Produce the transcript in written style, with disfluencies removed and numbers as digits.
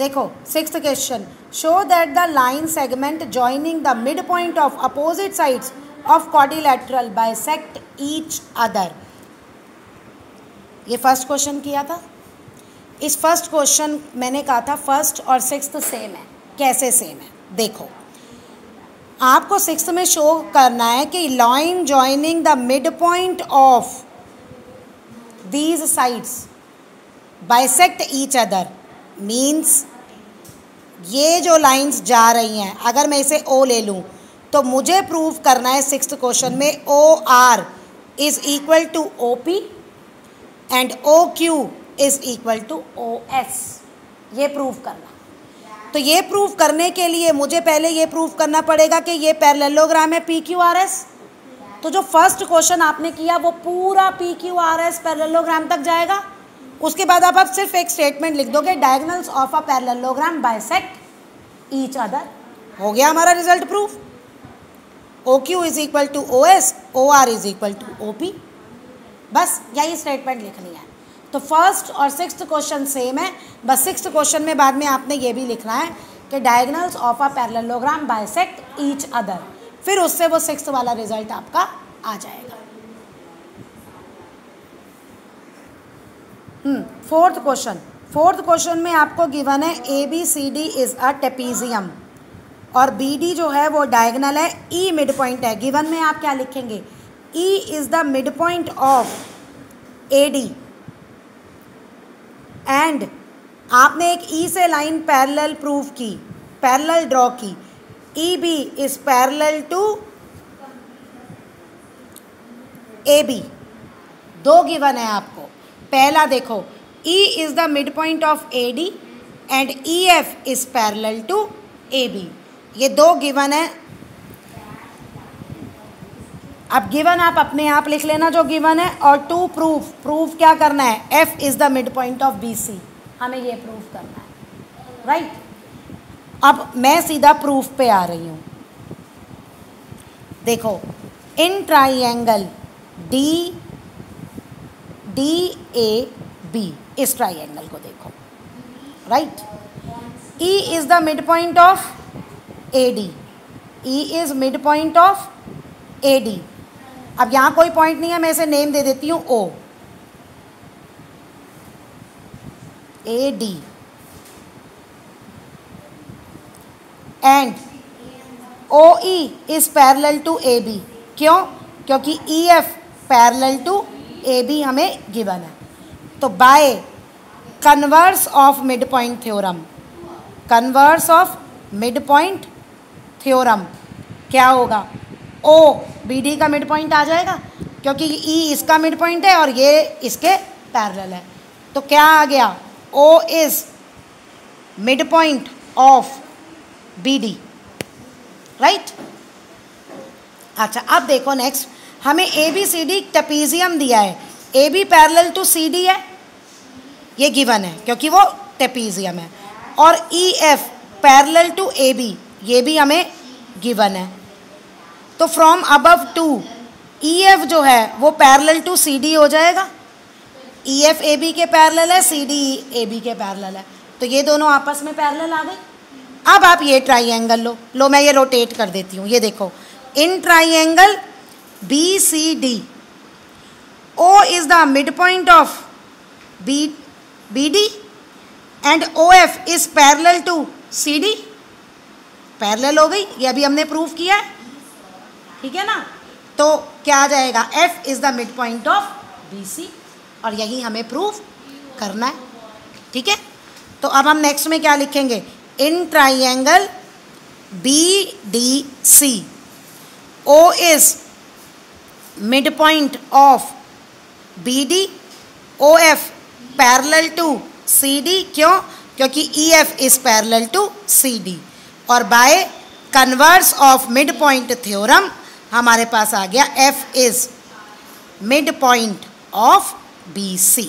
देखो 6th question, show that the line segment joining the midpoint of opposite sides of quadrilateral bisect each other. ये first question किया था। इस first question मैंने कहा था फर्स्ट और 6th सेम है। कैसे सेम है? देखो, आपको 6th में शो करना है कि line joining the midpoint of these sides bisect each other means ये जो लाइंस जा रही हैं, अगर मैं इसे O ले लूँ तो मुझे प्रूव करना है 6th क्वेश्चन में OR is equal to OP and OQ is equal to OS। ये प्रूव करना। तो ये प्रूव करने के लिए मुझे पहले ये प्रूव करना पड़ेगा कि ये पैरेललोग्राम है PQRS। तो जो फर्स्ट क्वेश्चन आपने किया वो पूरा PQRS पैरेललोग्राम तक जाएगा। उसके बाद आप सिर्फ एक स्टेटमेंट लिख दोगे, diagonals of a parallelogram bisect each other. हो गया हमारा result proof. OQ is equal to OS, OR is equal to OP। बस यही स्टेटमेंट लिखनी है। तो फर्स्ट और 6th क्वेश्चन सेम है, बस 6th क्वेश्चन में बाद में आपने ये भी लिखना है कि diagonals of a parallelogram bisect each other, फिर उससे वो 6th वाला रिजल्ट आपका आ जाएगा। फोर्थ क्वेश्चन में आपको गिवन है ABCD इज अ ट्रेपीजियम और BD जो है वो डायगोनल है, E मिड पॉइंट है। गिवन में आप क्या लिखेंगे? E is the midpoint of AD and आपने एक E से लाइन पैरेलल प्रूव की, पैरेलल ड्रॉ की। EB is parallel to AB। दो गिवन है आपको। पहला देखो, E is the midpoint of AD and EF is parallel to AB। ये दो गिवन है। अब गिवन आप अपने आप लिख लेना जो गिवन है, और टू प्रूफ क्या करना है? F is the midpoint of BC। हमें ये प्रूफ करना है, राइट? अब मैं सीधा प्रूफ पे आ रही हूँ। देखो, इन ट्राइंगल DAB, इस ट्राइंगल को देखो, right? E is the midpoint of AD, E is midpoint of AD। अब यहाँ कोई पॉइंट नहीं है, मैं इसे नेम दे देती हूँ O, AD and OE is parallel to AB। क्यों? क्योंकि EF पैरेलल टू AB हमें गिवन है। तो by converse of midpoint theorem, converse of midpoint theorem क्या होगा? O BD का मिड पॉइंट आ जाएगा, क्योंकि E इसका मिड पॉइंट है और ये इसके पैरेलल है। तो क्या आ गया? O is midpoint of BD, right? अच्छा, अब देखो नेक्स्ट, हमें ABCD ट्रेपीजियम दिया है। AB पैरेलल टू CD है, ये गिवन है क्योंकि वो ट्रेपीजियम है, और EF पैरेलल टू AB, ये भी हमें गिवन है। तो फ्रॉम अबव टू EF जो है वो पैरेलल टू CD हो जाएगा। EF AB के पैरेलल है, CD AB के पैरेलल है, तो ये दोनों आपस में पैरेलल आ गई। अब आप ये ट्राइंगल लो, मैं ये रोटेट कर देती हूँ। ये देखो, in triangle BCD, O is the midpoint of BD and OF is parallel to CD। Parallel हो गई, ये अभी हमने प्रूफ किया है, ठीक है ना? तो क्या आ जाएगा? F is the midpoint of BC, और यही हमें प्रूफ करना है, ठीक है? तो अब हम नेक्स्ट में क्या लिखेंगे? In triangle BDC, O is midpoint of BD, OF parallel to CD। क्यों? क्योंकि EF is parallel to CD, और by converse of midpoint theorem हमारे पास आ गया F is midpoint of BC।